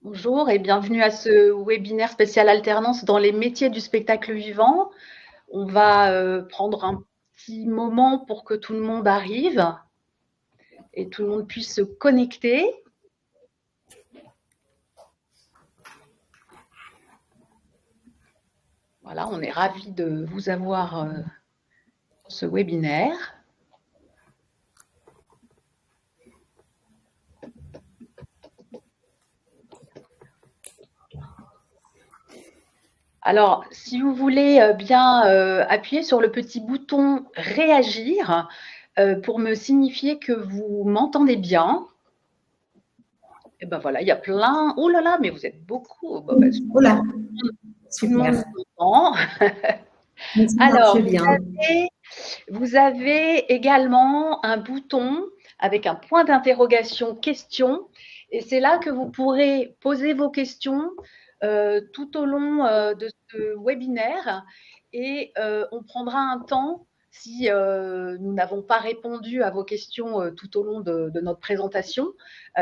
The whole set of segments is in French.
Bonjour et bienvenue à ce webinaire spécial alternance dans les métiers du spectacle vivant. On va prendre un petit moment pour que tout le monde arrive et tout le monde puisse se connecter. Voilà, on est ravis de vous avoir pour ce webinaire. Alors, si vous voulez bien appuyer sur le petit bouton réagir pour me signifier que vous m'entendez bien. Et ben voilà, il y a plein. Oh là là, mais vous êtes beaucoup. Bon, ben, Voilà, tout le monde super. nous entend. Ça Alors, marche bien. vous avez également un bouton avec un point d'interrogation question et c'est là que vous pourrez poser vos questions tout au long de ce webinaire et on prendra un temps si nous n'avons pas répondu à vos questions tout au long de notre présentation.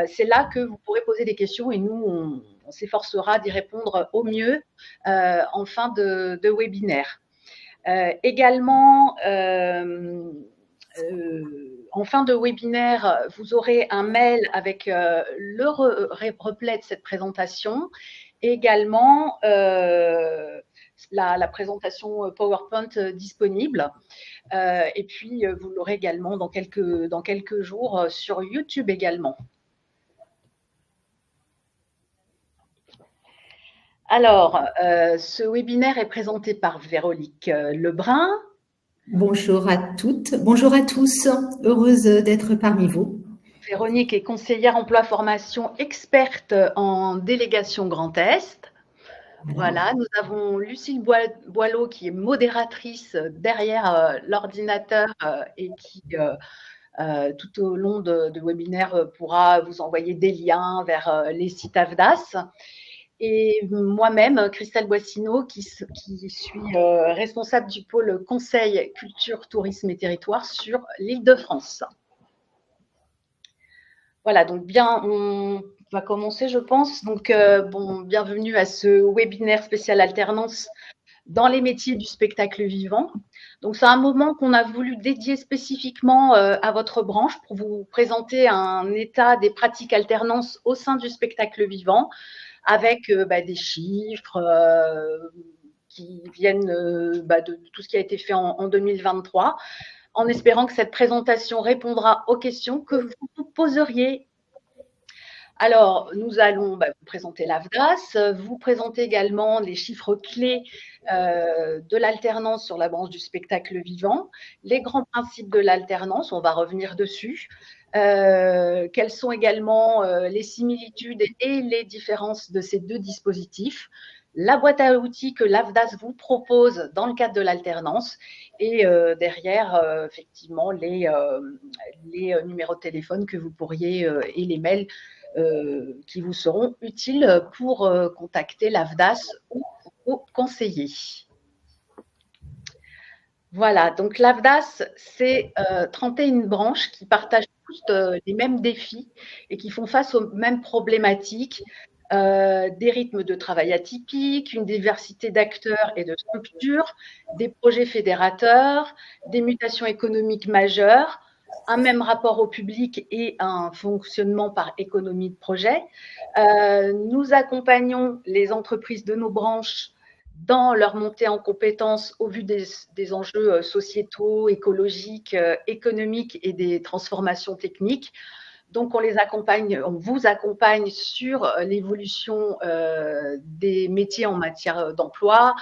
C'est là que vous pourrez poser des questions et nous, on s'efforcera d'y répondre au mieux en fin de webinaire. Également, en fin de webinaire, vous aurez un mail avec le replay de cette présentation. Également, la présentation PowerPoint disponible. Et puis, vous l'aurez également dans quelques jours sur YouTube également. Alors, ce webinaire est présenté par Véronique Lebrun. Bonjour à toutes, bonjour à tous. Heureuse d'être parmi vous. Véronique est conseillère emploi-formation experte en délégation Grand Est. Voilà, nous avons Lucille Boileau qui est modératrice derrière l'ordinateur et qui, tout au long de webinaire, pourra vous envoyer des liens vers les sites AFDAS. Et moi-même, Christelle Boissineau, qui suis responsable du pôle Conseil, Culture, Tourisme et Territoire sur l'Île-de-France. Voilà, donc bien, on va commencer, je pense. Donc, bienvenue à ce webinaire spécial alternance dans les métiers du spectacle vivant. Donc, c'est un moment qu'on a voulu dédier spécifiquement à votre branche pour vous présenter un état des pratiques alternance au sein du spectacle vivant avec des chiffres qui viennent de tout ce qui a été fait en 2023, en espérant que cette présentation répondra aux questions que vous vous poseriez. Alors, nous allons vous présenter l'AFDAS, vous présenter également les chiffres clés de l'alternance sur la branche du spectacle vivant, les grands principes de l'alternance, on va revenir dessus, quelles sont également les similitudes et les différences de ces deux dispositifs, la boîte à outils que l'AFDAS vous propose dans le cadre de l'alternance et derrière, effectivement, les numéros de téléphone que vous pourriez et les mails qui vous seront utiles pour contacter l'AFDAS ou vos conseillers. Voilà, donc l'AFDAS, c'est 31 branches qui partagent tous les mêmes défis et qui font face aux mêmes problématiques, des rythmes de travail atypiques, une diversité d'acteurs et de structures, des projets fédérateurs, des mutations économiques majeures, un même rapport au public et un fonctionnement par économie de projet. Nous accompagnons les entreprises de nos branches dans leur montée en compétences au vu des enjeux sociétaux, écologiques, économiques et des transformations techniques. Donc, on vous accompagne sur l'évolution des métiers en matière d'emploi.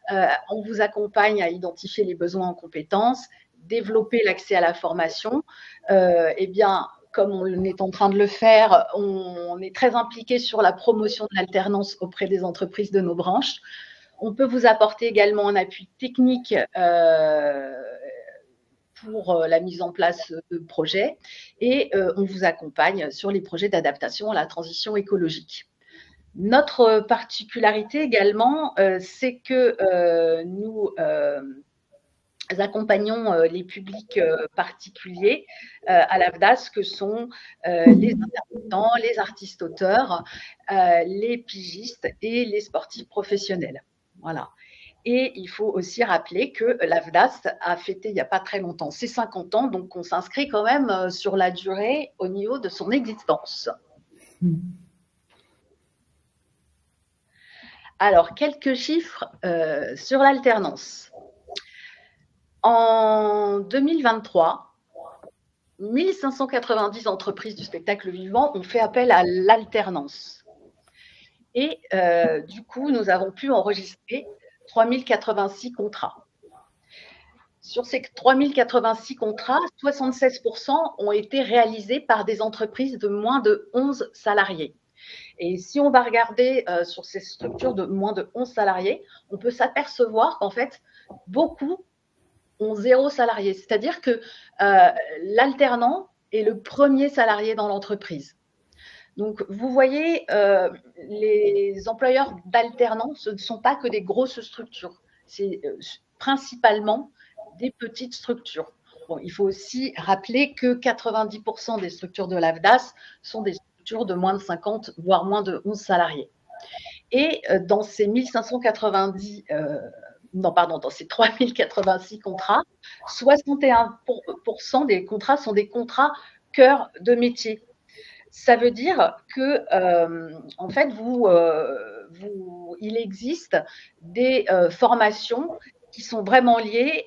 On vous accompagne à identifier les besoins en compétences, développer l'accès à la formation. Comme on est en train de le faire, on est très impliqué sur la promotion de l'alternance auprès des entreprises de nos branches. On peut vous apporter également un appui technique pour la mise en place de projets et on vous accompagne sur les projets d'adaptation à la transition écologique. Notre particularité également, c'est que nous accompagnons les publics particuliers à l'AFDAS, que sont les intermittents, les artistes-auteurs, les pigistes et les sportifs professionnels. Voilà. Et il faut aussi rappeler que l'AFDAS a fêté il n'y a pas très longtemps ses 50 ans, donc on s'inscrit quand même sur la durée au niveau de son existence. Alors, quelques chiffres sur l'alternance. En 2023, 1590 entreprises du spectacle vivant ont fait appel à l'alternance. Et du coup, nous avons pu enregistrer 3086 contrats. Sur ces 3086 contrats, 76% ont été réalisés par des entreprises de moins de 11 salariés. Et si on va regarder sur ces structures de moins de 11 salariés, on peut s'apercevoir qu'en fait, beaucoup ont 0 salarié. C'est-à-dire que l'alternant est le premier salarié dans l'entreprise. Donc, vous voyez, les employeurs d'alternants, ce ne sont pas que des grosses structures. C'est principalement des petites structures. Bon, il faut aussi rappeler que 90% des structures de l'AFDAS sont des structures de moins de 50, voire moins de 11 salariés. Et dans ces 1590, dans ces 3086 contrats, 61% des contrats sont des contrats cœur de métier. Ça veut dire que, en fait, il existe des formations qui sont vraiment liées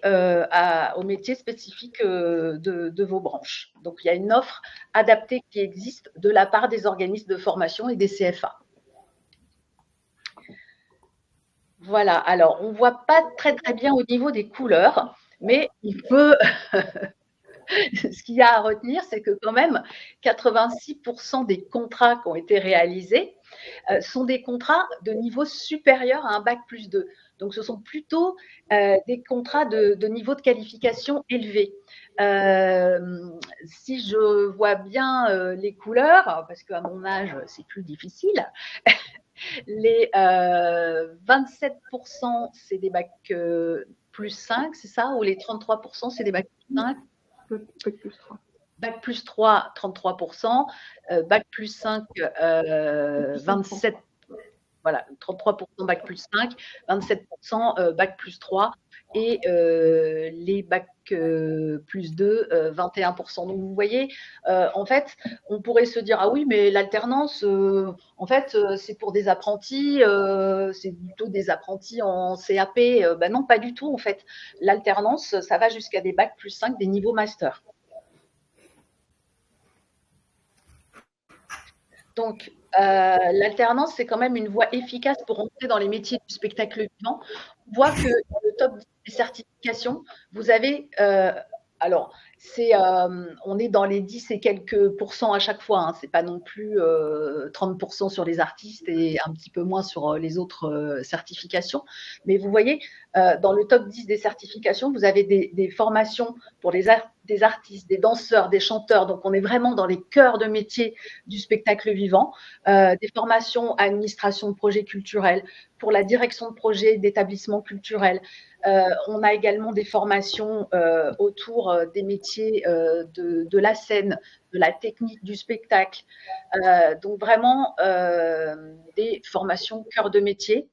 au métier spécifique de vos branches. Donc, il y a une offre adaptée qui existe de la part des organismes de formation et des CFA. Voilà, alors on ne voit pas très très bien au niveau des couleurs, mais il peut. Ce qu'il y a à retenir, c'est que quand même 86% des contrats qui ont été réalisés sont des contrats de niveau supérieur à un bac plus 2. Donc ce sont plutôt des contrats de niveau de qualification élevé. Si je vois bien les couleurs, parce qu'à mon âge c'est plus difficile, les 27% c'est des bacs plus 5, c'est ça? Ou les 33% c'est des bacs plus 5? Bac plus 3. Bac plus 3, 33%. Bac plus 5, 27%. Voilà, 33% bac plus 5, 27% bac plus 3 et les bacs plus 2, 21%. Donc vous voyez, en fait, on pourrait se dire ah oui, mais l'alternance, en fait, c'est pour des apprentis, c'est plutôt des apprentis en CAP. Ben non, pas du tout en fait. L'alternance, ça va jusqu'à des bacs plus 5, des niveaux master. Donc, l'alternance, c'est quand même une voie efficace pour entrer dans les métiers du spectacle vivant. On voit que dans le top des certifications, vous avez, alors, on est dans les 10 et quelques pourcents à chaque fois. Hein, c'est pas non plus 30% sur les artistes et un petit peu moins sur les autres certifications. Mais vous voyez, dans le top 10 des certifications, vous avez des formations pour des artistes, des danseurs, des chanteurs. Donc, on est vraiment dans les cœurs de métier du spectacle vivant. Des formations à administration de projets culturels, pour la direction de projets d'établissements culturels. On a également des formations autour des métiers de la scène, de la technique du spectacle. Donc vraiment des formations cœur de métier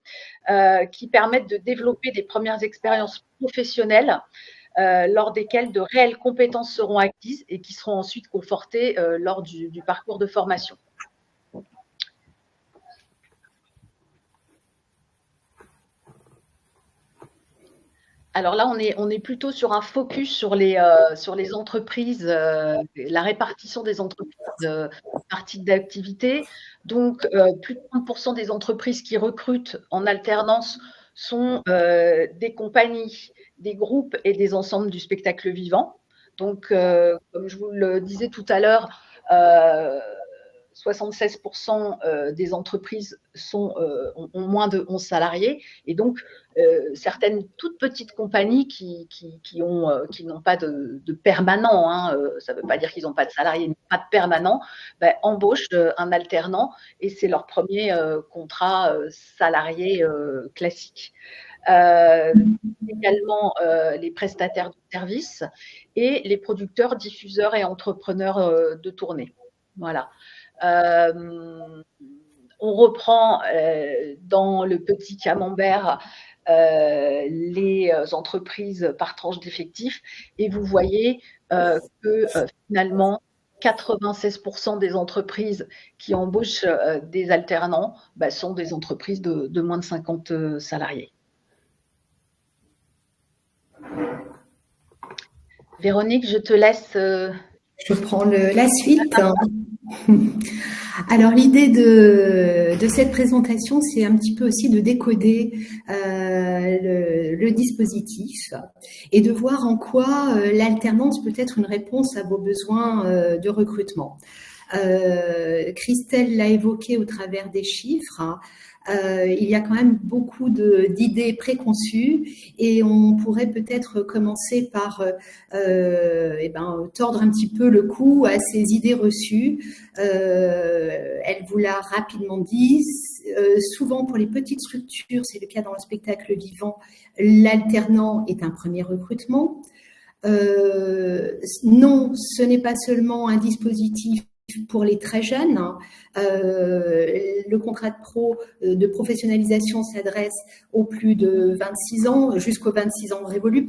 qui permettent de développer des premières expériences professionnelles lors desquelles de réelles compétences seront acquises et qui seront ensuite confortées lors du parcours de formation. Alors là, on est plutôt sur un focus sur les entreprises, la répartition des entreprises par type d'activité. Donc, plus de 30% des entreprises qui recrutent en alternance sont des compagnies, des groupes et des ensembles du spectacle vivant. Donc, comme je vous le disais tout à l'heure, 76% des entreprises ont moins de 11 salariés et donc certaines toutes petites compagnies qui n'ont pas de permanent, hein, ça ne veut pas dire qu'ils n'ont pas de salariés, mais pas de permanent, embauchent un alternant et c'est leur premier contrat salarié classique. également les prestataires de services et les producteurs, diffuseurs et entrepreneurs de tournée. Voilà. On reprend dans le petit camembert les entreprises par tranche d'effectifs et vous voyez que finalement 96% des entreprises qui embauchent des alternants sont des entreprises de moins de 50 salariés. Véronique, je te laisse. Je prends la suite. Alors l'idée de cette présentation, c'est un petit peu aussi de décoder le dispositif et de voir en quoi l'alternance peut être une réponse à vos besoins de recrutement. Christelle l'a évoqué au travers des chiffres. Il y a quand même beaucoup d'idées préconçues et on pourrait peut-être commencer par tordre un petit peu le cou à ces idées reçues. Elle vous l'a rapidement dit. Souvent pour les petites structures, c'est le cas dans le spectacle vivant, l'alternant est un premier recrutement. Non, ce n'est pas seulement un dispositif pour les très jeunes. Le contrat de professionnalisation s'adresse aux plus de 26 ans, jusqu'aux 26 ans révolus,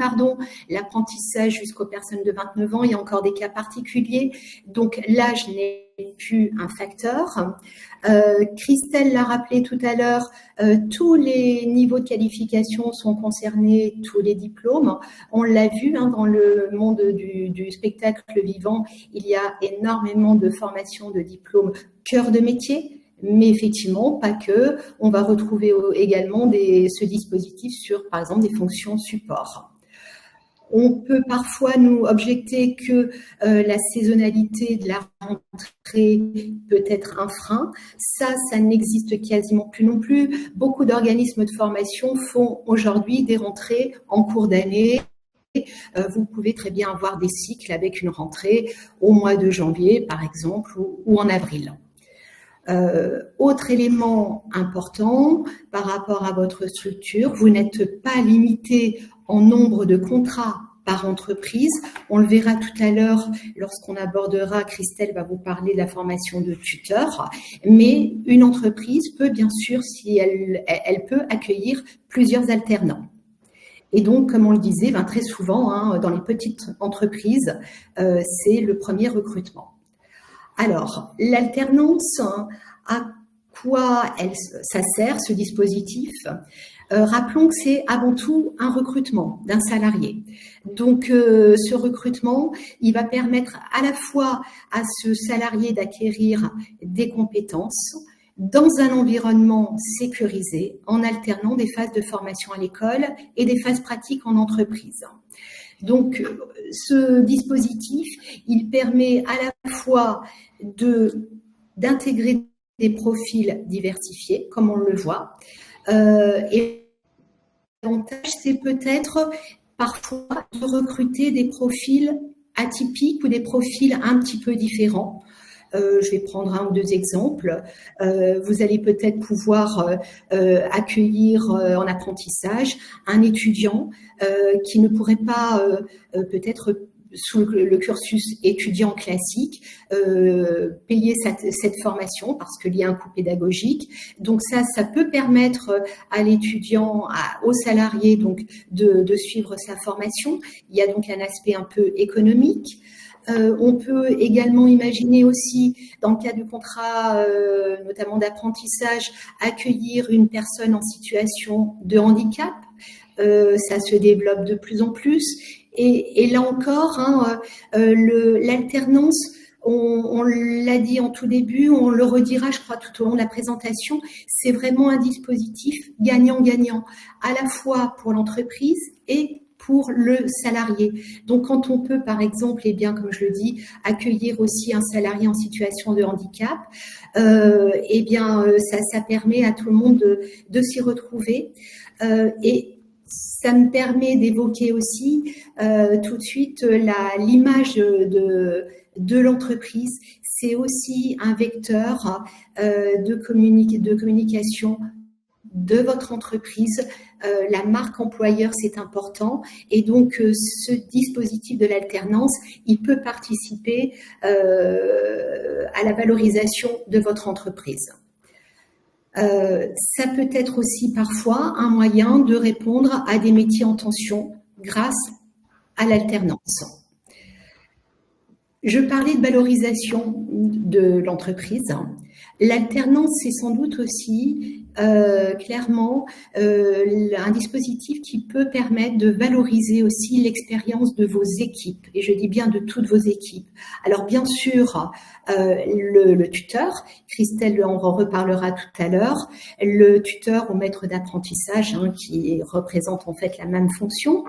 l'apprentissage jusqu'aux personnes de 29 ans, il y a encore des cas particuliers, donc l'âge n'est plus un facteur. Christelle l'a rappelé tout à l'heure, tous les niveaux de qualification sont concernés, tous les diplômes. On l'a vu dans le monde du spectacle vivant, il y a énormément de formations de diplômes cœur de métier, mais effectivement pas que. On va retrouver également ce dispositif sur, par exemple, des fonctions support. On peut parfois nous objecter que la saisonnalité de la rentrée peut être un frein. Ça n'existe quasiment plus non plus. Beaucoup d'organismes de formation font aujourd'hui des rentrées en cours d'année. Vous pouvez très bien avoir des cycles avec une rentrée au mois de janvier, par exemple, ou en avril. Autre élément important par rapport à votre structure, vous n'êtes pas limité en nombre de contrats par entreprise. On le verra tout à l'heure lorsqu'on abordera, Christelle va vous parler de la formation de tuteurs, mais une entreprise peut bien sûr, si elle peut accueillir plusieurs alternants. Et donc, comme on le disait, très souvent, dans les petites entreprises, c'est le premier recrutement. Alors, l'alternance, à quoi ça sert, ce dispositif ? Rappelons que c'est avant tout un recrutement d'un salarié. Donc, ce recrutement, il va permettre à la fois à ce salarié d'acquérir des compétences dans un environnement sécurisé, en alternant des phases de formation à l'école et des phases pratiques en entreprise. Donc, ce dispositif, il permet à la fois d'intégrer des profils diversifiés, comme on le voit, et l'avantage, c'est peut-être parfois de recruter des profils atypiques ou des profils un petit peu différents. Je vais prendre un ou deux exemples. Vous allez peut-être pouvoir accueillir en apprentissage un étudiant qui ne pourrait pas peut-être sous le cursus étudiant classique payer cette formation parce qu'il y a un coût pédagogique. Donc ça peut permettre à l'étudiant, au salarié donc de suivre sa formation. Il y a donc un aspect un peu économique. On peut également imaginer aussi, dans le cas du contrat, notamment d'apprentissage, accueillir une personne en situation de handicap. Ça se développe de plus en plus. Et là encore, l'alternance, on l'a dit en tout début, on le redira, je crois, tout au long de la présentation, c'est vraiment un dispositif gagnant-gagnant, à la fois pour l'entreprise et pour le salarié. Donc, quand on peut, par exemple, comme je le dis, accueillir aussi un salarié en situation de handicap, ça permet à tout le monde de s'y retrouver. Et ça me permet d'évoquer aussi tout de suite l'image de l'entreprise. C'est aussi un vecteur de communication de votre entreprise. La marque employeur, c'est important. Et donc, ce dispositif de l'alternance, il peut participer à la valorisation de votre entreprise. Ça peut être aussi parfois un moyen de répondre à des métiers en tension grâce à l'alternance. Je parlais de valorisation de l'entreprise. L'alternance, c'est sans doute aussi clairement un dispositif qui peut permettre de valoriser aussi l'expérience de vos équipes, et je dis bien de toutes vos équipes. Alors bien sûr, le tuteur, Christelle en reparlera tout à l'heure, le tuteur ou maître d'apprentissage qui représente en fait la même fonction,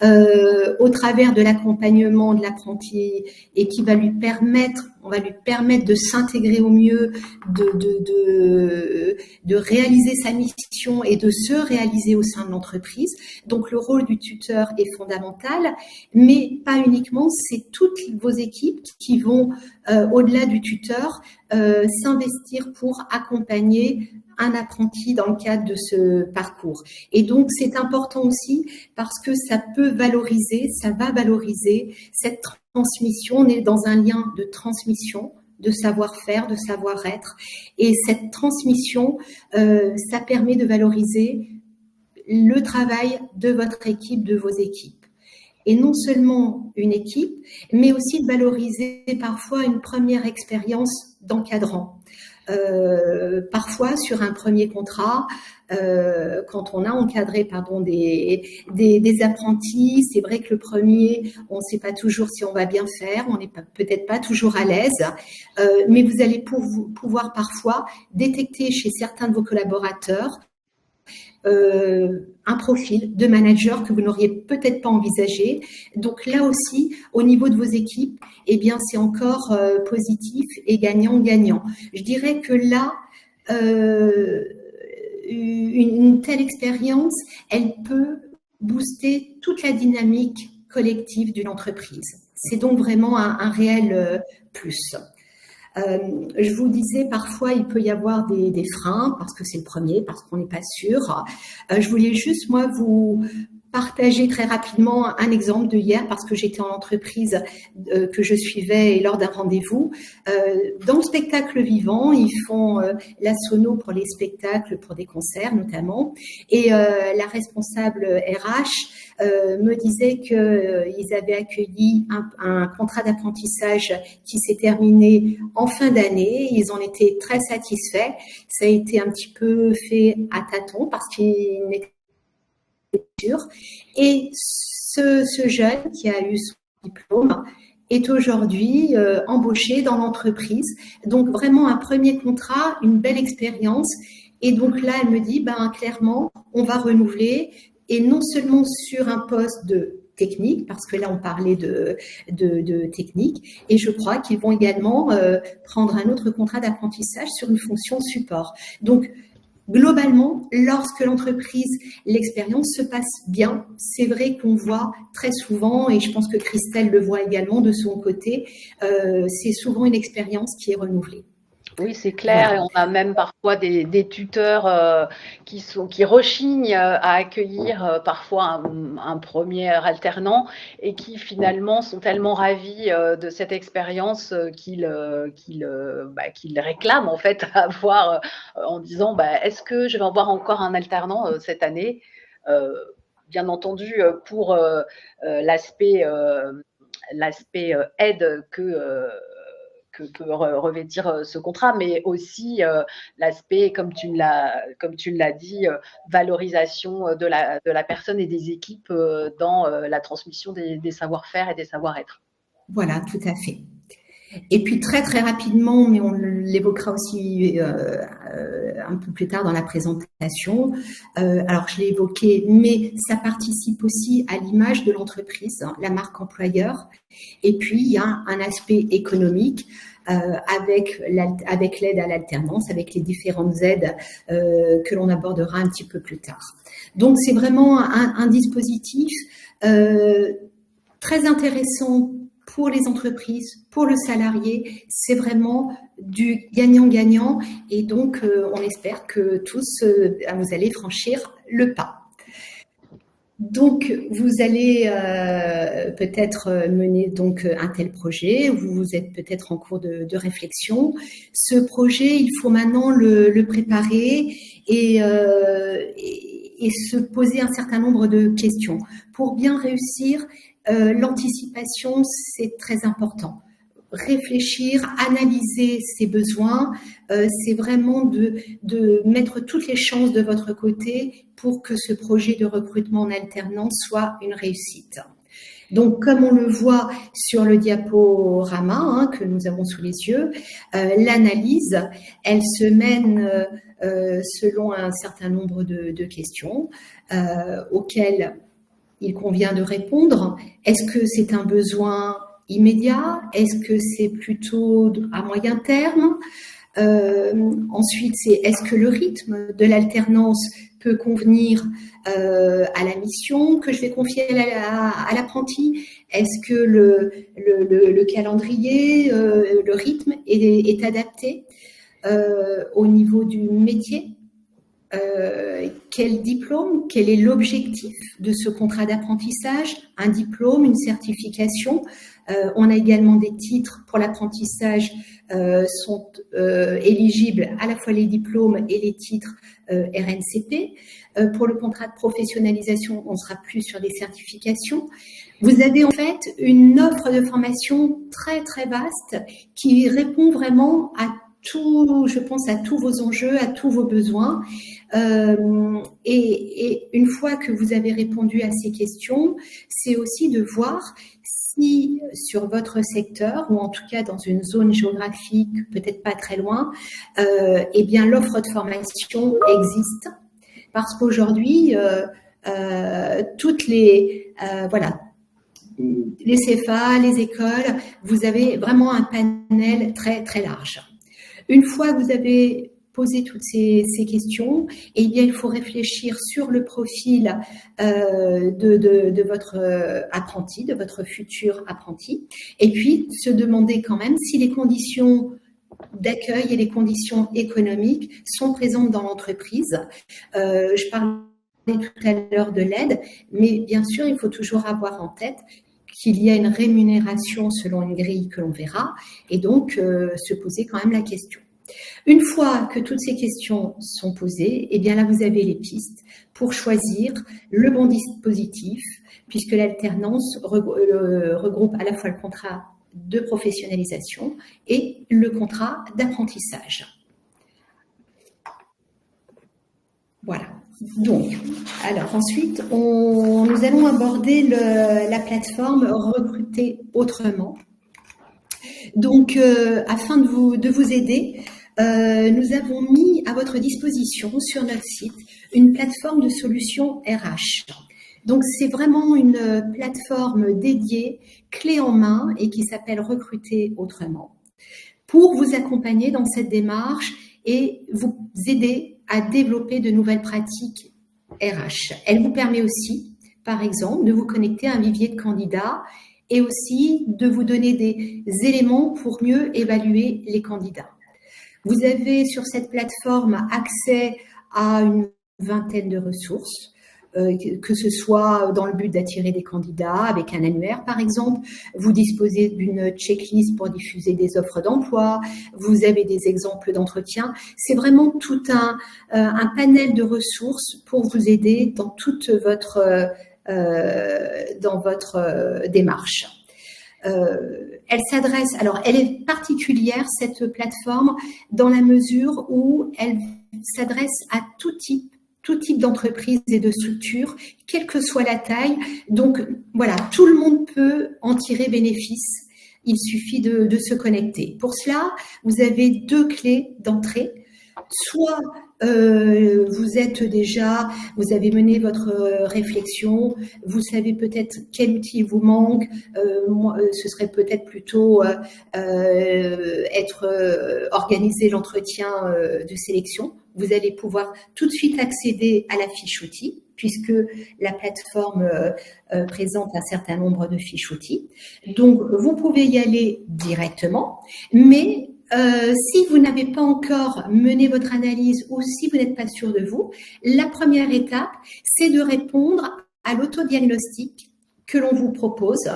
au travers de l'accompagnement de l'apprenti et qui va lui permettre, on va lui permettre de s'intégrer au mieux, de réaliser sa mission et de se réaliser au sein de l'entreprise. Donc le rôle du tuteur est fondamental, mais pas uniquement, c'est toutes vos équipes qui vont, au-delà du tuteur, s'investir pour accompagner un apprenti dans le cadre de ce parcours. Et donc, c'est important aussi parce que ça peut valoriser, ça va valoriser cette transmission. On est dans un lien de transmission, de savoir-faire, de savoir-être. Et cette transmission, ça permet de valoriser le travail de votre équipe, de vos équipes. Et non seulement une équipe, mais aussi de valoriser parfois une première expérience d'encadrant. Parfois sur un premier contrat, quand on a encadré des apprentis, c'est vrai que le premier, on ne sait pas toujours si on va bien faire, on n'est peut-être pas toujours à l'aise, mais vous allez pouvoir parfois détecter chez certains de vos collaborateurs un profil de manager que vous n'auriez peut-être pas envisagé. Donc là aussi, au niveau de vos équipes, eh bien, c'est encore positif et gagnant-gagnant. Je dirais que là, une telle expérience, elle peut booster toute la dynamique collective d'une entreprise. C'est donc vraiment un réel plus. Je vous disais, parfois, il peut y avoir des freins, parce que c'est le premier, parce qu'on n'est pas sûr. Je voulais juste, moi, vous partager très rapidement un exemple de hier, parce que j'étais en entreprise que je suivais et lors d'un rendez-vous. Dans le spectacle vivant, ils font la sono pour les spectacles, pour des concerts notamment. Et la responsable RH me disait qu'ils avaient accueilli un contrat d'apprentissage qui s'est terminé en fin d'année. Ils en étaient très satisfaits. Ça a été un petit peu fait à tâtons parce qu'ils n'étaient pas sûrs. Et ce jeune qui a eu son diplôme est aujourd'hui embauché dans l'entreprise. Donc vraiment un premier contrat, une belle expérience. Et donc là, elle me dit, clairement, on va renouveler. Et non seulement sur un poste de technique, parce que là, on parlait de technique, et je crois qu'ils vont également prendre un autre contrat d'apprentissage sur une fonction support. Donc, globalement, lorsque l'entreprise, l'expérience se passe bien, c'est vrai qu'on voit très souvent, et je pense que Christelle le voit également de son côté, c'est souvent une expérience qui est renouvelée. Oui, c'est clair. Voilà. Et on a même parfois des tuteurs qui rechignent à accueillir parfois un premier alternant et qui finalement sont tellement ravis de cette expérience qu'ils réclament en fait à avoir en disant est-ce que je vais avoir encore un alternant cette année, bien entendu pour l'aspect aide que peut revêtir ce contrat, mais aussi l'aspect, comme tu l'as dit, valorisation de la personne et des équipes dans la transmission des savoir-faire et des savoir-être. Voilà, tout à fait. Et puis très très rapidement, mais on l'évoquera aussi un peu plus tard dans la présentation, alors je l'ai évoqué, mais ça participe aussi à l'image de l'entreprise, la marque employeur. Et puis il y a un aspect économique avec l'aide à l'alternance, avec les différentes aides que l'on abordera un petit peu plus tard. Donc c'est vraiment un dispositif très intéressant pour les entreprises, pour le salarié. C'est vraiment du gagnant-gagnant. Et donc, on espère que tous, vous allez franchir le pas. Donc, vous allez peut-être mener donc un tel projet, vous êtes peut-être en cours de réflexion. Ce projet, il faut maintenant le préparer et se poser un certain nombre de questions. Pour bien réussir, l'anticipation, c'est très important. Réfléchir, analyser ses besoins, c'est vraiment de mettre toutes les chances de votre côté pour que ce projet de recrutement en alternance soit une réussite. Donc, comme on le voit sur le diaporama que nous avons sous les yeux, l'analyse, elle se mène selon un certain nombre de questions auxquelles il convient de répondre. Est-ce que c'est un besoin immédiat? Est-ce que c'est plutôt à moyen terme? Ensuite, c'est est-ce que le rythme de l'alternance peut convenir à la mission que je vais confier à l'apprenti? Est-ce que le calendrier, le rythme est adapté au niveau du métier? Quel diplôme? Quel est l'objectif de ce contrat d'apprentissage? Un diplôme, une certification. On a également des titres pour l'apprentissage, sont éligibles à la fois les diplômes et les titres RNCP. Pour le contrat de professionnalisation, on sera plus sur des certifications. Vous avez en fait une offre de formation très très vaste qui répond vraiment à tout, je pense, à tous vos enjeux, à tous vos besoins. Et une fois que vous avez répondu à ces questions, c'est aussi de voir si sur votre secteur, ou en tout cas dans une zone géographique peut-être pas très loin, eh bien l'offre de formation existe. Parce qu'aujourd'hui, toutes les CFA, les écoles, vous avez vraiment un panel très très large. Une fois que vous avez posé toutes ces questions, eh bien, il faut réfléchir sur le profil de votre apprenti, de votre futur apprenti, et puis se demander quand même si les conditions d'accueil et les conditions économiques sont présentes dans l'entreprise. Je parlais tout à l'heure de l'aide, mais bien sûr, il faut toujours avoir en tête qu'il y a une rémunération selon une grille que l'on verra, et donc se poser quand même la question. Une fois que toutes ces questions sont posées, eh bien là, vous avez les pistes pour choisir le bon dispositif, puisque l'alternance regroupe à la fois le contrat de professionnalisation et le contrat d'apprentissage. Voilà. Donc, alors ensuite, nous allons aborder la plateforme Recruter autrement. Donc, afin de vous aider, nous avons mis à votre disposition sur notre site une plateforme de solutions RH. Donc, c'est vraiment une plateforme dédiée, clé en main et qui s'appelle Recruter autrement, pour vous accompagner dans cette démarche et vous aider à développer de nouvelles pratiques RH. Elle vous permet aussi, par exemple, de vous connecter à un vivier de candidats et aussi de vous donner des éléments pour mieux évaluer les candidats. Vous avez sur cette plateforme accès à une vingtaine de ressources, que ce soit dans le but d'attirer des candidats avec un annuaire par exemple. Vous disposez d'une checklist pour diffuser des offres d'emploi, vous avez des exemples d'entretien. C'est vraiment tout un panel de ressources pour vous aider dans toute votre démarche. Elle s'adresse, alors elle est particulière cette plateforme dans la mesure où elle s'adresse à tout type d'entreprise et de structure, quelle que soit la taille. Donc voilà, tout le monde peut en tirer bénéfice. Il suffit de se connecter. Pour cela, vous avez 2 clés d'entrée. Soit vous avez mené votre réflexion, vous savez peut-être quel outil vous manque, ce serait peut-être plutôt organiser l'entretien de sélection. Vous allez pouvoir tout de suite accéder à la fiche outil puisque la plateforme présente un certain nombre de fiches outils. Donc, vous pouvez y aller directement, mais si vous n'avez pas encore mené votre analyse ou si vous n'êtes pas sûr de vous, la première étape, c'est de répondre à l'autodiagnostic que l'on vous propose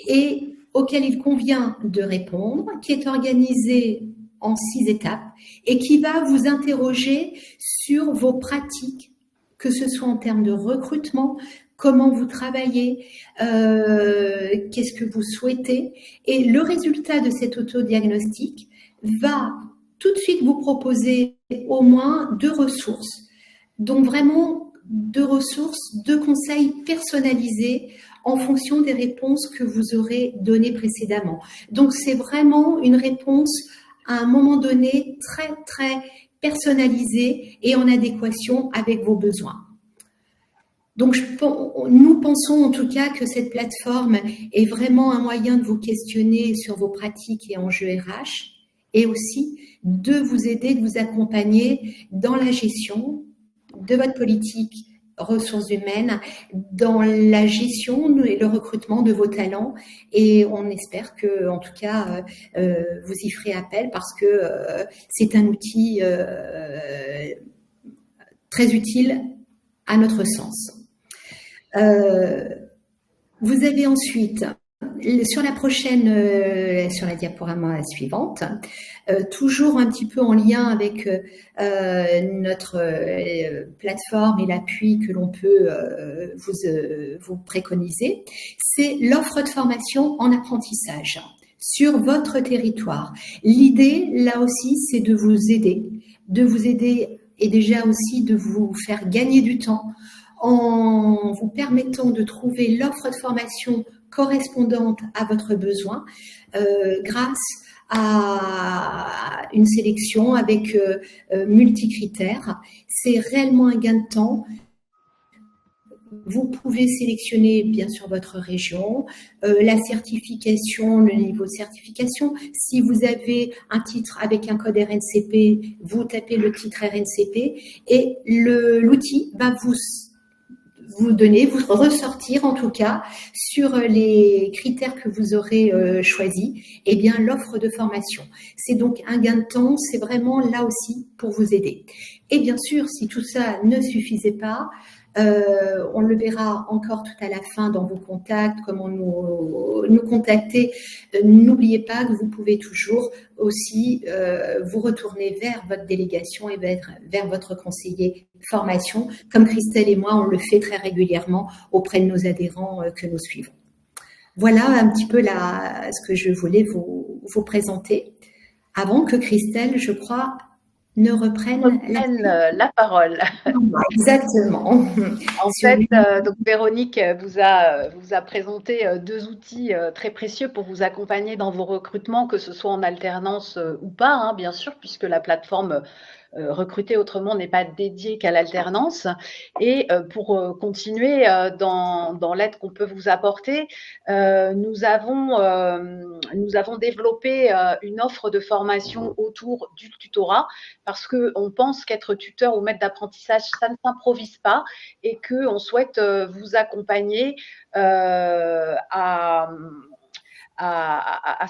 et auquel il convient de répondre, qui est organisé en 6 étapes et qui va vous interroger sur vos pratiques, que ce soit en termes de recrutement, comment vous travaillez, qu'est-ce que vous souhaitez. Et le résultat de cet autodiagnostic va tout de suite vous proposer au moins 2 ressources. Donc vraiment 2 ressources, 2 conseils personnalisés en fonction des réponses que vous aurez données précédemment. Donc c'est vraiment une réponse à un moment donné très très personnalisée et en adéquation avec vos besoins. Donc nous pensons en tout cas que cette plateforme est vraiment un moyen de vous questionner sur vos pratiques et enjeux RH et aussi de vous aider, de vous accompagner dans la gestion de votre politique ressources humaines, dans la gestion et le recrutement de vos talents. Et on espère que, en tout cas, vous y ferez appel parce que c'est un outil très utile à notre sens. Vous avez ensuite, sur la prochaine, sur la diaporama suivante, toujours un petit peu en lien avec notre plateforme et l'appui que l'on peut vous préconiser, c'est l'offre de formation en apprentissage sur votre territoire. L'idée, là aussi, c'est de vous aider et déjà aussi de vous faire gagner du temps en vous permettant de trouver l'offre de formation correspondante à votre besoin grâce à une sélection avec multicritères. C'est réellement un gain de temps. Vous pouvez sélectionner bien sûr votre région, la certification, le niveau de certification. Si vous avez un titre avec un code RNCP, vous tapez le titre RNCP et l'outil va vous ressortir en tout cas sur les critères que vous aurez choisis, eh bien l'offre de formation. C'est donc un gain de temps, c'est vraiment là aussi pour vous aider. Et bien sûr, si tout ça ne suffisait pas, on le verra encore tout à la fin dans vos contacts, comment nous contacter. N'oubliez pas que vous pouvez toujours aussi vous retourner vers votre délégation et vers votre conseiller formation, comme Christelle et moi, on le fait très régulièrement auprès de nos adhérents que nous suivons. Voilà un petit peu ce que je voulais vous présenter. Avant que Christelle, je crois, ne reprenne la parole. Exactement. En fait, donc Véronique vous a présenté 2 outils très précieux pour vous accompagner dans vos recrutements, que ce soit en alternance ou pas, hein, bien sûr, puisque la plateforme Recruter autrement n'est pas dédiée qu'à l'alternance. Et pour continuer dans l'aide qu'on peut vous apporter, nous avons développé une offre de formation autour du tutorat parce qu'on pense qu'être tuteur ou maître d'apprentissage, ça ne s'improvise pas et qu'on souhaite vous accompagner à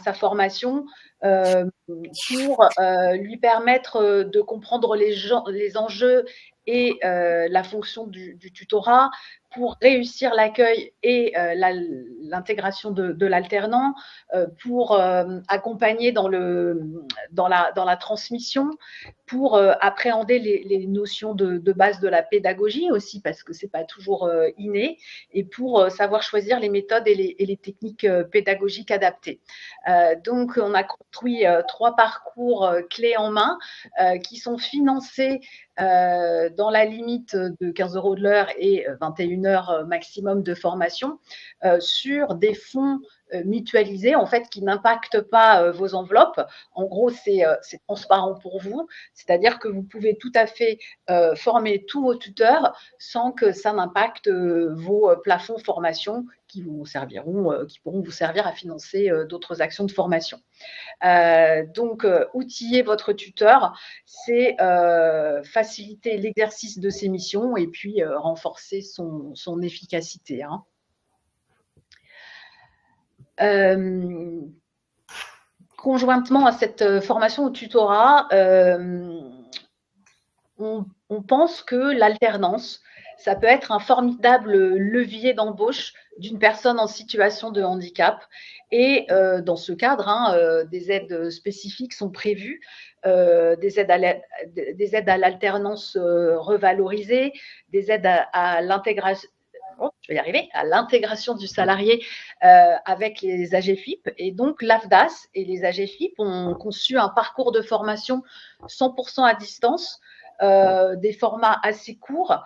sa formation pour lui permettre de comprendre les enjeux et la fonction du tutorat, pour réussir l'accueil et l'intégration de l'alternant, pour accompagner dans la transmission, pour appréhender les notions de base de la pédagogie aussi, parce que ce n'est pas toujours inné, et pour savoir choisir les méthodes et les techniques pédagogiques adaptées. Donc, on a construit 3 parcours clés en main qui sont financés dans la limite de 15 € de l'heure et 21 heures maximum de formation sur des fonds mutualisé, en fait, qui n'impacte pas vos enveloppes. En gros, c'est transparent pour vous, c'est-à-dire que vous pouvez tout à fait former tous vos tuteurs sans que ça n'impacte vos plafonds formation qui pourront vous servir à financer d'autres actions de formation. Donc, outiller votre tuteur, c'est faciliter l'exercice de ses missions et puis renforcer son efficacité. Hein. Conjointement à cette formation au tutorat, on pense que l'alternance, ça peut être un formidable levier d'embauche d'une personne en situation de handicap. Et dans ce cadre, des aides spécifiques sont prévues, des aides à l'alternance revalorisées, des aides à l'intégration. Je vais y arriver, à l'intégration du salarié avec les AGFIP. Et donc, l'AFDAS et les AGFIP ont conçu un parcours de formation 100% à distance, des formats assez courts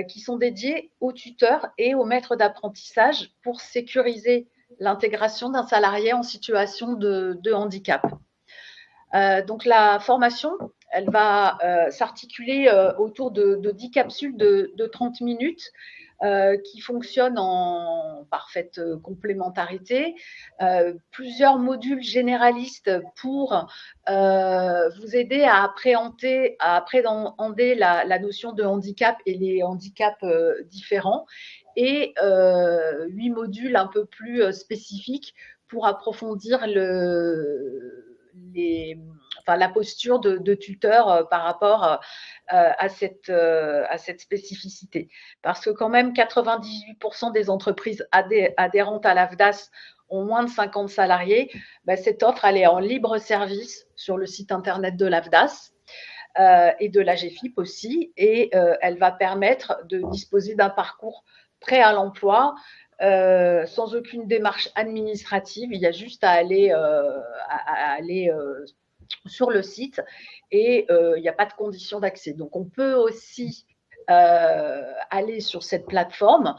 qui sont dédiés aux tuteurs et aux maîtres d'apprentissage pour sécuriser l'intégration d'un salarié en situation de handicap. Donc, la formation, elle va s'articuler autour de 10 capsules de 30 minutes qui fonctionnent en parfaite complémentarité, plusieurs modules généralistes pour vous aider à appréhender la notion de handicap et les handicaps différents, et 8 modules un peu plus spécifiques pour approfondir la posture de tuteur par rapport à cette spécificité. Parce que quand même, 98% des entreprises adhérentes à l'AFDAS ont moins de 50 salariés. Cette offre, elle est en libre service sur le site internet de l'AFDAS et de l'AGFIP aussi. Et elle va permettre de disposer d'un parcours prêt à l'emploi, sans aucune démarche administrative. Il y a juste à aller sur le site et il n'y a pas de conditions d'accès. Donc, on peut aussi aller sur cette plateforme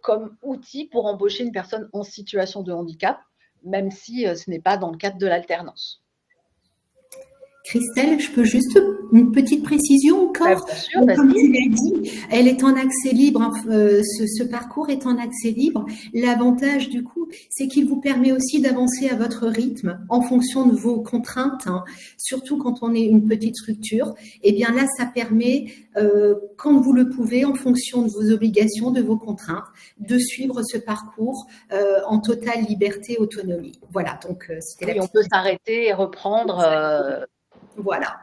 comme outil pour embaucher une personne en situation de handicap, même si ce n'est pas dans le cadre de l'alternance. Christelle, je peux juste une petite précision encore. Bien sûr, comme tu l'as dit, elle est en accès libre. Ce parcours est en accès libre. L'avantage du coup, c'est qu'il vous permet aussi d'avancer à votre rythme en fonction de vos contraintes. Hein. Surtout quand on est une petite structure, et bien là, ça permet, quand vous le pouvez, en fonction de vos obligations, de vos contraintes, de suivre ce parcours en totale liberté, autonomie. Voilà. Donc, c'était on peut s'arrêter et reprendre. Voilà.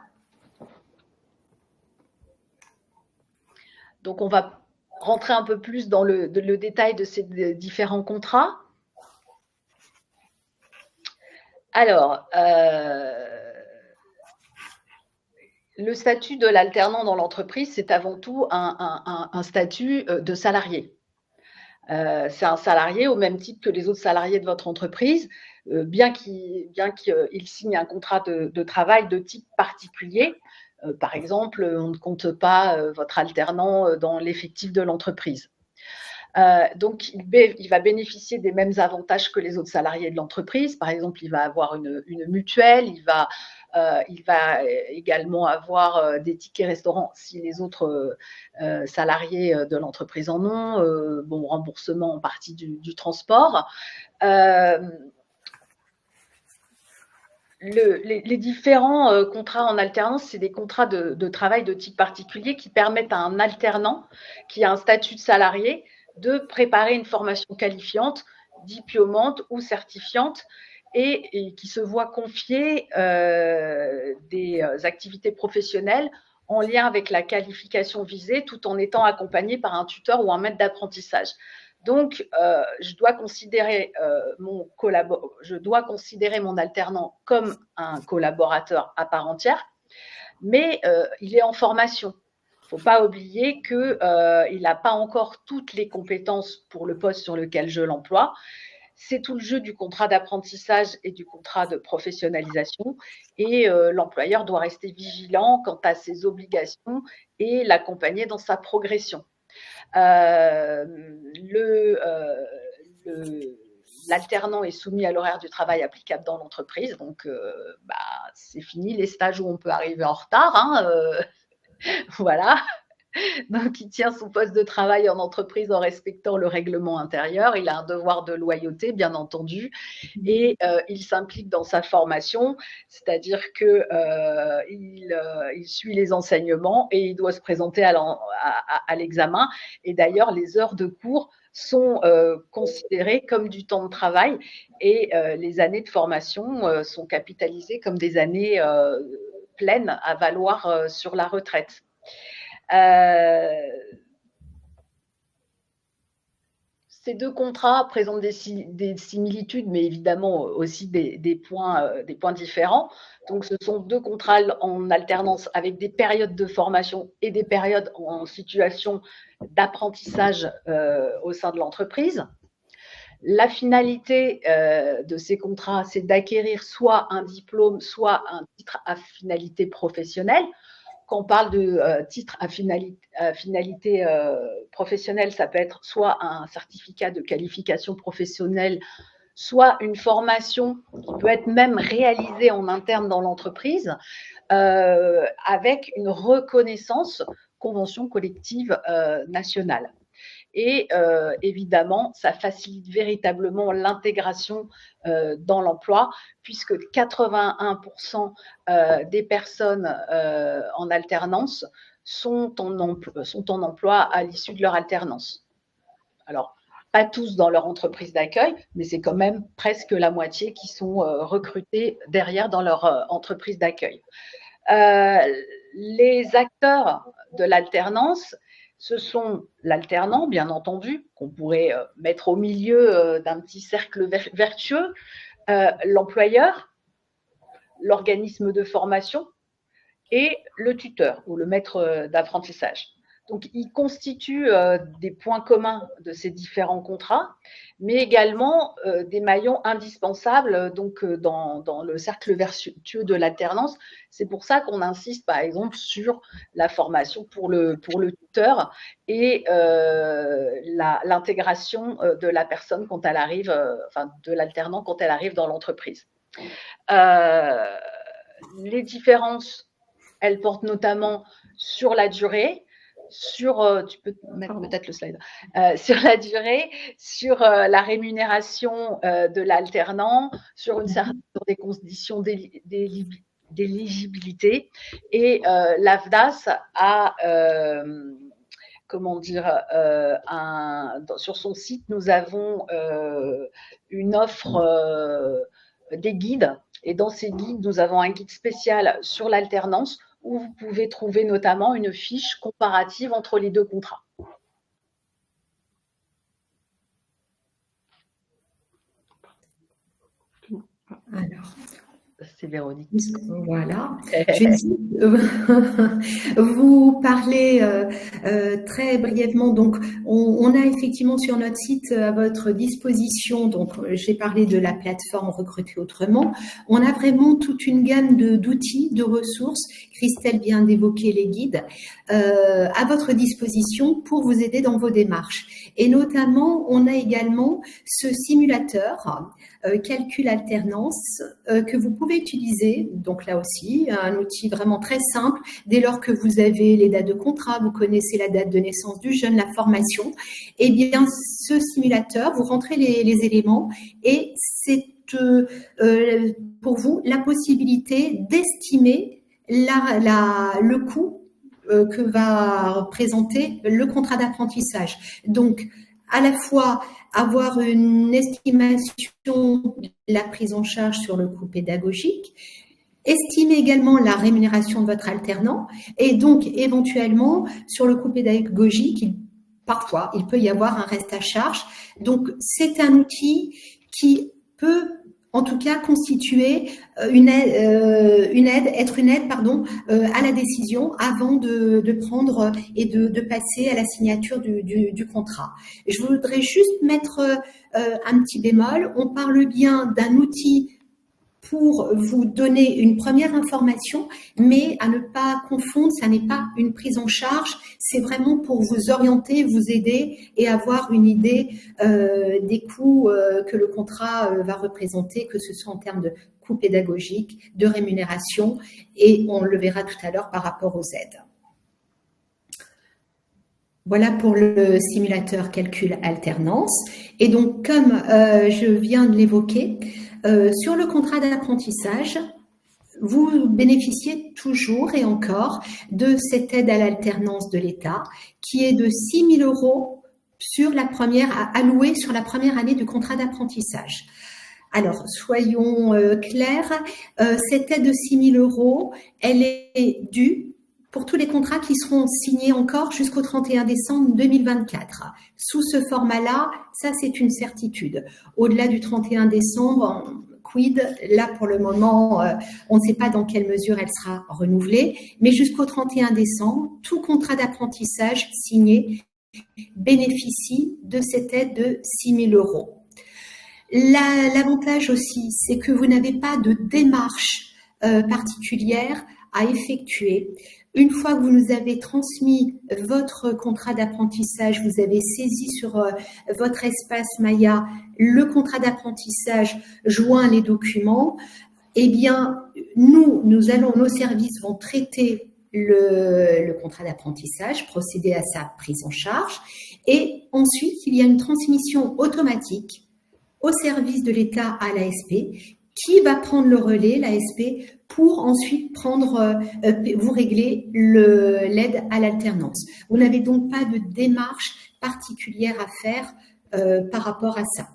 Donc, on va rentrer un peu plus dans le détail de ces différents contrats. Alors, le statut de l'alternant dans l'entreprise, c'est avant tout un statut de salarié. C'est un salarié au même titre que les autres salariés de votre entreprise, bien qu'il signe un contrat de travail de type particulier. Par exemple, on ne compte pas votre alternant dans l'effectif de l'entreprise. Donc, il va bénéficier des mêmes avantages que les autres salariés de l'entreprise. Par exemple, il va avoir une mutuelle, il va également avoir des tickets restaurants si les autres salariés de l'entreprise en ont, remboursement en partie du transport. Les différents contrats en alternance, c'est des contrats de travail de type particulier qui permettent à un alternant qui a un statut de salarié de préparer une formation qualifiante, diplômante ou certifiante, et qui se voit confier des activités professionnelles en lien avec la qualification visée, tout en étant accompagné par un tuteur ou un maître d'apprentissage. Donc, je dois considérer mon alternant comme un collaborateur à part entière, mais il est en formation. Il ne faut pas oublier qu'il n'a pas encore toutes les compétences pour le poste sur lequel je l'emploie. C'est tout le jeu du contrat d'apprentissage et du contrat de professionnalisation. Et l'employeur doit rester vigilant quant à ses obligations et l'accompagner dans sa progression. l'alternant est soumis à l'horaire du travail applicable dans l'entreprise. Donc, c'est fini les stages où on peut arriver en retard. Hein, voilà. Donc, il tient son poste de travail en entreprise en respectant le règlement intérieur. Il a un devoir de loyauté, bien entendu, et il s'implique dans sa formation, c'est-à-dire qu'il il suit les enseignements et il doit se présenter à l'examen. Et d'ailleurs, les heures de cours sont considérées comme du temps de travail et les années de formation sont capitalisées comme des années pleines à valoir sur la retraite. Ces deux contrats présentent des similitudes, mais évidemment aussi des points différents. Donc, ce sont deux contrats en alternance avec des périodes de formation et des périodes en situation d'apprentissage au sein de l'entreprise. La finalité de ces contrats, c'est d'acquérir soit un diplôme, soit un titre à finalité professionnelle. Quand on parle de titre à finalité professionnelle, ça peut être soit un certificat de qualification professionnelle, soit une formation qui peut être même réalisée en interne dans l'entreprise avec une reconnaissance convention collective nationale. Et évidemment, ça facilite véritablement l'intégration dans l'emploi, puisque 81% des personnes en alternance sont en emploi à l'issue de leur alternance. Alors, pas tous dans leur entreprise d'accueil, mais c'est quand même presque la moitié qui sont recrutés derrière dans leur entreprise d'accueil. Les acteurs de l'alternance, ce sont l'alternant, bien entendu, qu'on pourrait mettre au milieu d'un petit cercle vertueux, l'employeur, l'organisme de formation et le tuteur ou le maître d'apprentissage. Donc, ils constituent des points communs de ces différents contrats, mais également des maillons indispensables donc, dans le cercle vertueux de l'alternance. C'est pour ça qu'on insiste, par exemple, sur la formation pour le tuteur et l'intégration de la personne quand elle arrive, de l'alternant quand elle arrive dans l'entreprise. Les différences, elles portent notamment sur la durée, tu peux mettre peut-être le slide, sur la durée, sur la rémunération de l'alternant, sur des conditions d'éligibilité. Et l'AFDAS a, sur son site, nous avons une offre des guides. Et dans ces guides, nous avons un guide spécial sur l'alternance où vous pouvez trouver notamment une fiche comparative entre les deux contrats. Alors, c'est Véronique. Voilà. Vous parlez très brièvement. Donc, on a effectivement sur notre site à votre disposition. Donc, j'ai parlé de la plateforme Recruter Autrement. On a vraiment toute une gamme d'outils, de ressources. Christelle vient d'évoquer les guides à votre disposition pour vous aider dans vos démarches. Et notamment, on a également ce simulateur calcul alternance que vous pouvez utiliser. Donc là aussi, un outil vraiment très simple. Dès lors que vous avez les dates de contrat, vous connaissez la date de naissance du jeune, la formation, eh bien, ce simulateur, vous rentrez les éléments et c'est pour vous la possibilité d'estimer le coût que va présenter le contrat d'apprentissage. Donc, à la fois avoir une estimation de la prise en charge sur le coût pédagogique, estimer également la rémunération de votre alternant et donc éventuellement sur le coût pédagogique, parfois il peut y avoir un reste à charge. Donc c'est un outil qui peut en tout cas constituer une aide à la décision avant de prendre et de passer à la signature du contrat. Je voudrais juste mettre un petit bémol. On parle bien d'un outil pour vous donner une première information, mais à ne pas confondre, ça n'est pas une prise en charge, c'est vraiment pour vous orienter, vous aider et avoir une idée des coûts que le contrat va représenter, que ce soit en termes de coûts pédagogiques, de rémunération, et on le verra tout à l'heure par rapport aux aides. Voilà pour le simulateur calcul alternance. Et donc, comme je viens de l'évoquer, sur le contrat d'apprentissage, vous bénéficiez toujours et encore de cette aide à l'alternance de l'État qui est de 6 000 € allouée sur la première année du contrat d'apprentissage. Alors, soyons clairs, cette aide de 6 000 €, elle est due pour tous les contrats qui seront signés encore jusqu'au 31 décembre 2024. Sous ce format-là, ça c'est une certitude. Au-delà du 31 décembre, quid, là pour le moment, on ne sait pas dans quelle mesure elle sera renouvelée, mais jusqu'au 31 décembre, tout contrat d'apprentissage signé bénéficie de cette aide de 6 000 €. L'avantage aussi, c'est que vous n'avez pas de démarche particulière à effectuer. Une fois que vous nous avez transmis votre contrat d'apprentissage, vous avez saisi sur votre espace Maya le contrat d'apprentissage, joint les documents, eh bien, nos services vont traiter le contrat d'apprentissage, procéder à sa prise en charge, et ensuite, il y a une transmission automatique au service de l'État à l'ASP, qui va prendre le relais, l'ASP, pour ensuite vous régler l'aide à l'alternance. Vous n'avez donc pas de démarche particulière à faire par rapport à ça.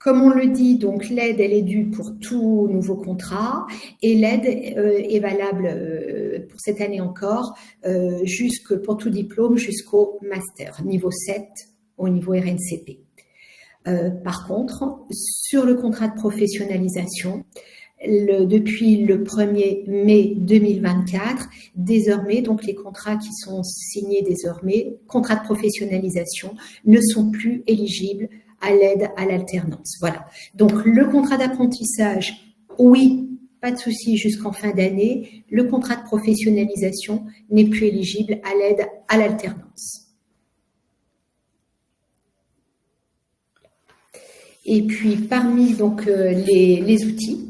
Comme on le dit, donc l'aide, elle est due pour tout nouveau contrat et l'aide est valable pour cette année encore, pour tout diplôme jusqu'au master, niveau 7 au niveau RNCP. Par contre, sur le contrat de professionnalisation, depuis le 1er mai 2024, désormais, donc les contrats qui sont signés désormais, contrats de professionnalisation, ne sont plus éligibles à l'aide à l'alternance. Voilà. Donc, le contrat d'apprentissage, oui, pas de souci jusqu'en fin d'année. Le contrat de professionnalisation n'est plus éligible à l'aide à l'alternance. Et puis, parmi donc les outils,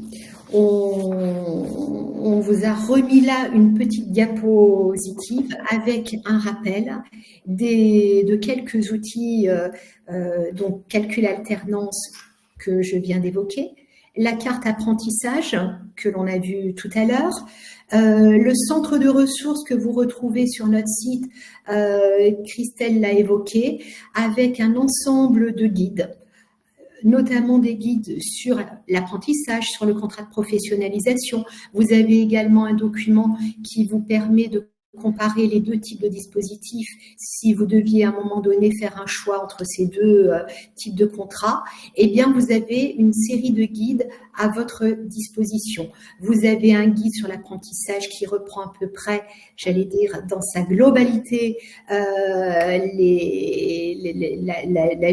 on vous a remis là une petite diapositive avec un rappel de quelques outils, donc calcul alternance que je viens d'évoquer, la carte apprentissage que l'on a vu tout à l'heure, le centre de ressources que vous retrouvez sur notre site, Christelle l'a évoqué, avec un ensemble de guides, notamment des guides sur l'apprentissage, sur le contrat de professionnalisation. Vous avez également un document qui vous permet de comparer les deux types de dispositifs si vous deviez à un moment donné faire un choix entre ces deux types de contrats. Eh bien, vous avez une série de guides à votre disposition. Vous avez un guide sur l'apprentissage qui reprend à peu près, j'allais dire, dans sa globalité, la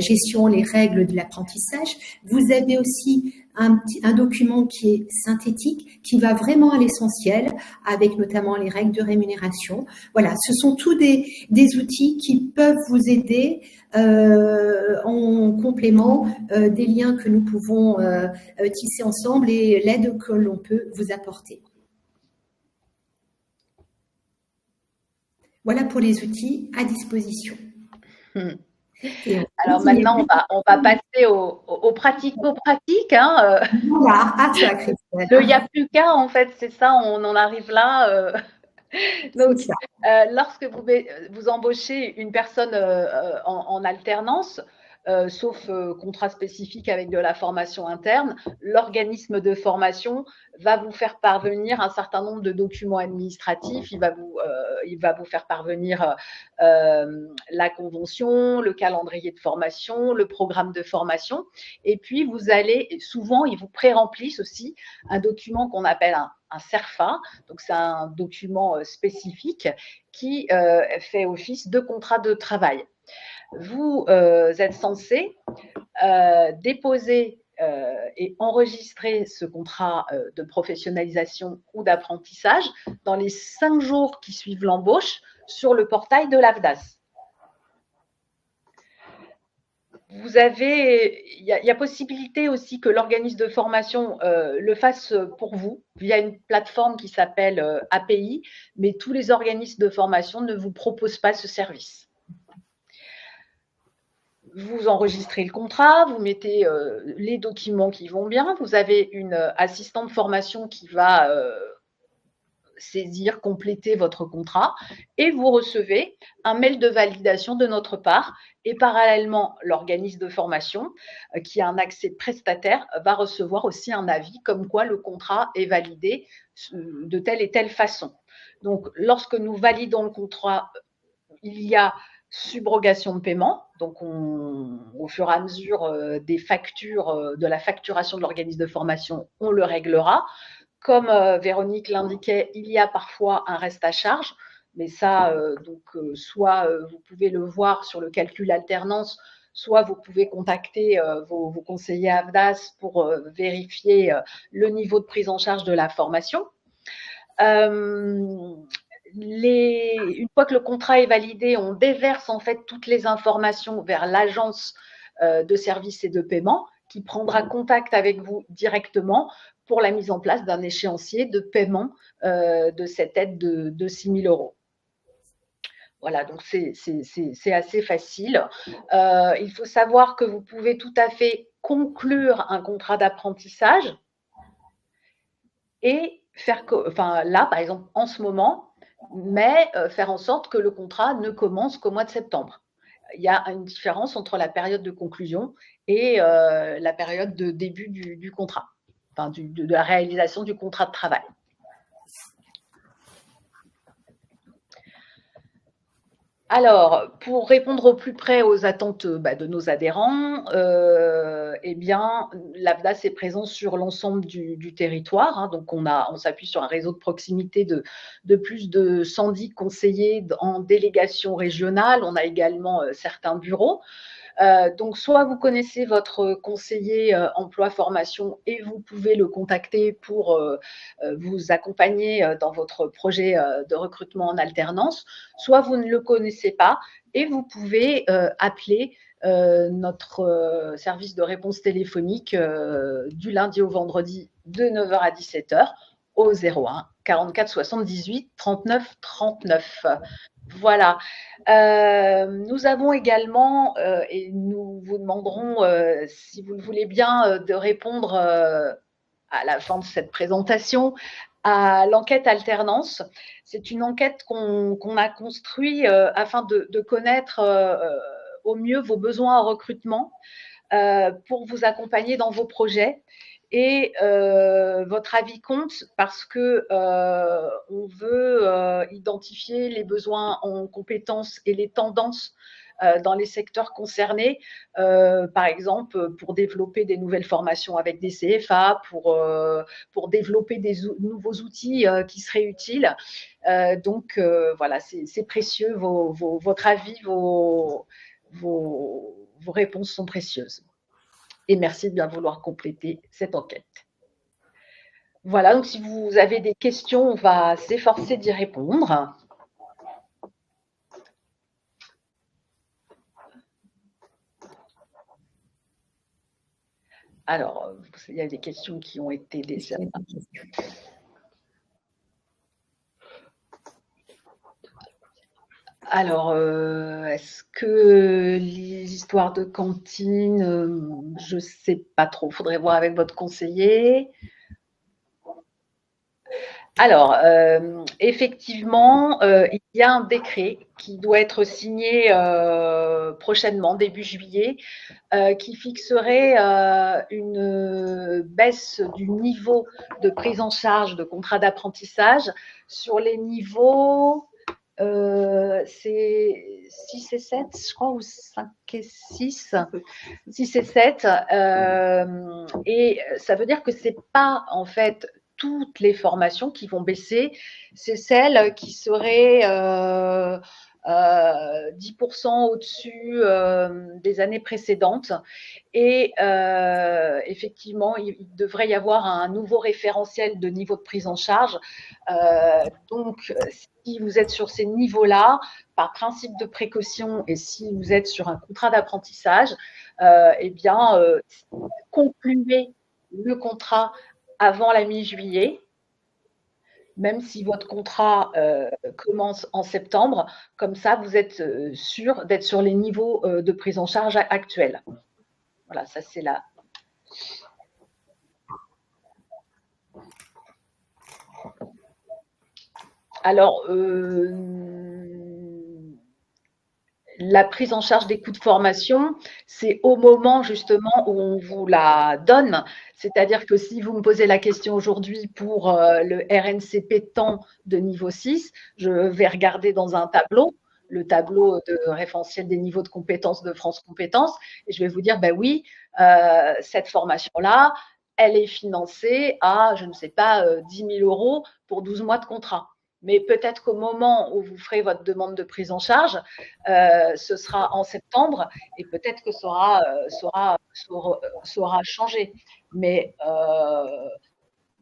gestion, les règles de l'apprentissage. Vous avez aussi un document qui est synthétique, qui va vraiment à l'essentiel, avec notamment les règles de rémunération. Voilà, ce sont tous des outils qui peuvent vous aider en complément des liens que nous pouvons tisser ensemble et l'aide que l'on peut vous apporter. Voilà pour les outils à disposition. Alors maintenant, on va passer au pratico-pratique. Hein. Voilà, à toi, Christelle. Il n'y a plus qu'à, en fait, c'est ça, on en arrive là. Donc, lorsque vous embauchez une personne en alternance, sauf contrat spécifique avec de la formation interne, l'organisme de formation va vous faire parvenir un certain nombre de documents administratifs. Il va vous faire parvenir la convention, le calendrier de formation, le programme de formation. Et puis, souvent, ils vous pré-remplissent aussi un document qu'on appelle un CERFA, donc c'est un document spécifique qui fait office de contrat de travail. Vous êtes censé déposer et enregistrer ce contrat de professionnalisation ou d'apprentissage dans les 5 jours qui suivent l'embauche sur le portail de l'AFDAS. Il y a possibilité aussi que l'organisme de formation le fasse pour vous via une plateforme qui s'appelle API, mais tous les organismes de formation ne vous proposent pas ce service. Vous enregistrez le contrat, vous mettez les documents qui vont bien, vous avez une assistante de formation qui va saisir, compléter votre contrat et vous recevez un mail de validation de notre part et parallèlement, l'organisme de formation qui a un accès prestataire va recevoir aussi un avis comme quoi le contrat est validé de telle et telle façon. Donc, lorsque nous validons le contrat, il y a subrogation de paiement. Donc, au fur et à mesure des factures, de la facturation de l'organisme de formation, on le réglera. Comme Véronique l'indiquait, il y a parfois un reste à charge, mais ça, soit vous pouvez le voir sur le calcul alternance, soit vous pouvez contacter vos conseillers AFDAS pour vérifier le niveau de prise en charge de la formation. Une fois que le contrat est validé, on déverse en fait toutes les informations vers l'agence de services et de paiement qui prendra contact avec vous directement pour la mise en place d'un échéancier de paiement de cette aide de 6 000 €. Voilà, donc c'est assez facile. Il faut savoir que vous pouvez tout à fait conclure un contrat d'apprentissage et faire, là, par exemple, en ce moment, mais faire en sorte que le contrat ne commence qu'au mois de septembre. Il y a une différence entre la période de conclusion et la période de début du contrat, enfin de la réalisation du contrat de travail. Alors, pour répondre au plus près aux attentes de nos adhérents, eh bien, l'AFDAS est présent sur l'ensemble du territoire. Hein, donc, on s'appuie sur un réseau de proximité de plus de 110 conseillers en délégation régionale. On a également certains bureaux. Donc, soit vous connaissez votre conseiller emploi formation et vous pouvez le contacter pour vous accompagner dans votre projet de recrutement en alternance, soit vous ne le connaissez pas et vous pouvez appeler notre service de réponse téléphonique du lundi au vendredi de 9 h à 17 h au 01 44 78 39 39. Voilà. Nous avons également, et nous vous demanderons, si vous le voulez bien, de répondre à la fin de cette présentation à l'enquête alternance. C'est une enquête qu'on a construite afin de connaître au mieux vos besoins en recrutement pour vous accompagner dans vos projets. Et votre avis compte parce que on veut identifier les besoins en compétences et les tendances dans les secteurs concernés, par exemple pour développer des nouvelles formations avec des CFA, pour développer des nouveaux outils qui seraient utiles. Donc voilà, c'est précieux, votre avis, vos réponses sont précieuses. Et merci de bien vouloir compléter cette enquête. Voilà, donc si vous avez des questions, on va s'efforcer d'y répondre. Alors, il y a des questions qui ont été déjà. Alors, est-ce que les histoires de cantine, je ne sais pas trop, il faudrait voir avec votre conseiller. Alors, effectivement, il y a un décret qui doit être signé prochainement, début juillet, qui fixerait une baisse du niveau de prise en charge de contrat d'apprentissage sur les niveaux c'est 6 et 7, je crois, ou 5 et 6, 6 et 7. Et ça veut dire que ce n'est pas, en fait, toutes les formations qui vont baisser, c'est celles qui seraient 10% au-dessus des années précédentes. Et effectivement, il devrait y avoir un nouveau référentiel de niveau de prise en charge. Donc, si vous êtes sur ces niveaux-là, par principe de précaution, et si vous êtes sur un contrat d'apprentissage, eh bien, concluez le contrat avant la mi-juillet, même si votre contrat commence en septembre. Comme ça, vous êtes sûr d'être sur les niveaux de prise en charge actuels. Voilà, ça c'est là. Alors, la prise en charge des coûts de formation, c'est au moment justement où on vous la donne. C'est-à-dire que si vous me posez la question aujourd'hui pour le RNCP temps de niveau 6, je vais regarder dans un tableau, le tableau de référentiel des niveaux de compétences de France Compétences, et je vais vous dire, ben oui, cette formation-là, elle est financée à, je ne sais pas, 10 000 € pour 12 mois de contrat. Mais peut-être qu'au moment où vous ferez votre demande de prise en charge, ce sera en septembre et peut-être que ça aura changé. Mais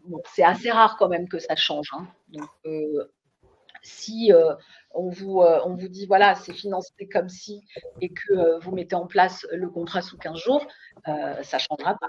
bon, c'est assez rare quand même que ça change. Hein. Donc, si on vous dit, voilà, c'est financé comme si, et que vous mettez en place le contrat sous 15 jours, ça ne changera pas.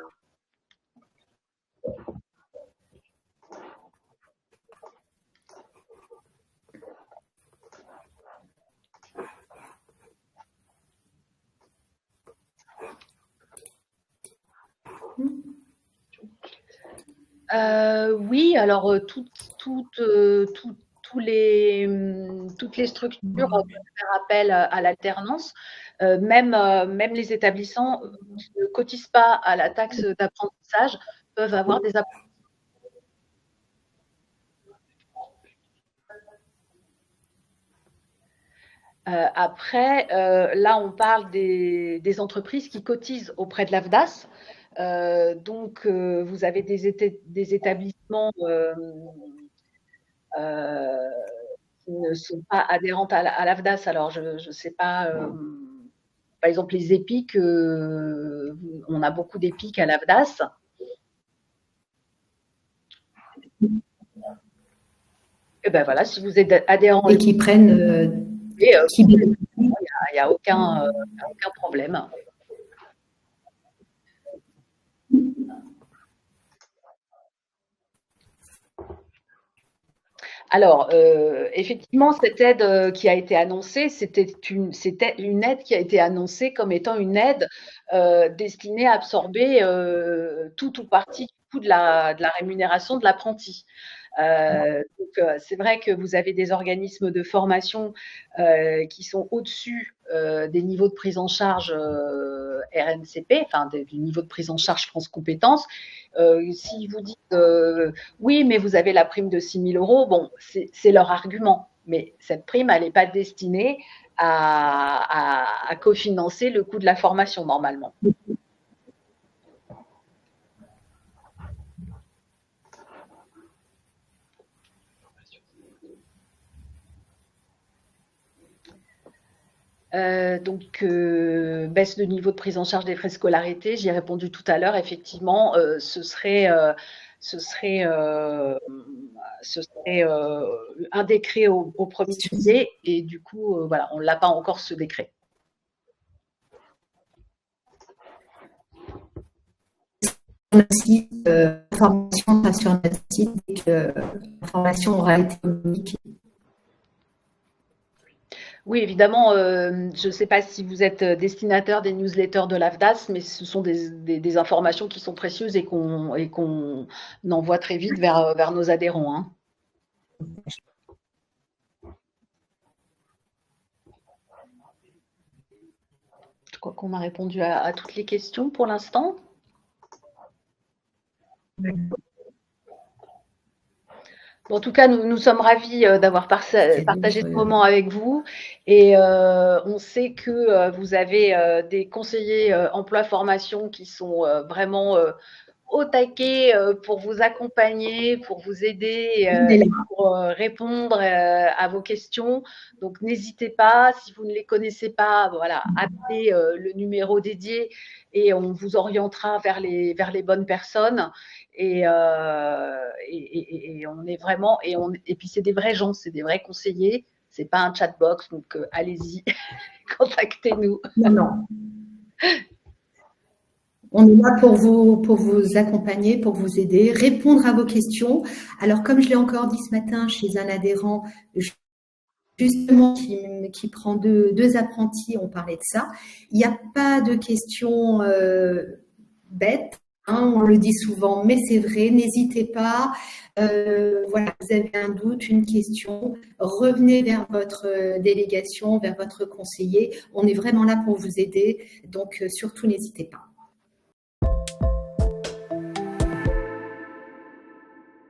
Oui, alors toutes les structures peuvent faire appel à l'alternance. Même les établissements qui ne cotisent pas à la taxe d'apprentissage peuvent avoir des apprentissages. Après, là, on parle des entreprises qui cotisent auprès de l'AFDAS. Donc, vous avez des établissements qui ne sont pas adhérentes à l'AFDAS. Alors, je ne sais pas, par exemple, les EPIC, on a beaucoup d'EPIC à l'AFDAS. Et ben voilà, si vous êtes adhérent. Et qui prennent. Il n'y a aucun problème. Alors, effectivement, cette aide qui a été annoncée, c'était une aide qui a été annoncée comme étant une aide destinée à absorber tout ou partie du coût de la rémunération de l'apprenti. Donc, c'est vrai que vous avez des organismes de formation qui sont au-dessus des niveaux de prise en charge RNCP, enfin du niveau de prise en charge France Compétences. Si vous dites oui, mais vous avez la prime de 6 000 €, bon, c'est leur argument. Mais cette prime, elle n'est pas destinée à cofinancer le coût de la formation normalement. Donc, baisse de niveau de prise en charge des frais de scolarité, j'y ai répondu tout à l'heure. Effectivement, ce serait un décret au 1er juillet et du coup, voilà, on ne l'a pas encore ce décret. L'information sera sur notre site et que l'information aura été communiquée. Oui, évidemment, je ne sais pas si vous êtes destinataire des newsletters de l'AFDAS, mais ce sont des informations qui sont précieuses et qu'on envoie très vite vers nos adhérents. Hein. Je crois qu'on a répondu à toutes les questions pour l'instant. Bon, en tout cas, nous sommes ravis d'avoir partagé ce moment avec vous et on sait que vous avez des conseillers emploi-formation qui sont vraiment au taquet pour vous accompagner, pour vous aider On est là. et pour répondre à vos questions. Donc, n'hésitez pas. Si vous ne les connaissez pas, voilà, appelez le numéro dédié et on vous orientera vers les bonnes personnes. Et on est vraiment, et puis c'est des vrais gens, c'est des vrais conseillers. C'est pas un chatbox, donc allez-y, contactez-nous. Non, non. On est là pour vous accompagner, pour vous aider, répondre à vos questions. Alors, comme je l'ai encore dit ce matin chez un adhérent, justement, qui prend deux apprentis, on parlait de ça. Il n'y a pas de questions bêtes, hein, on le dit souvent, mais c'est vrai, n'hésitez pas. Voilà, vous avez un doute, une question, revenez vers votre délégation, vers votre conseiller. On est vraiment là pour vous aider, donc surtout n'hésitez pas.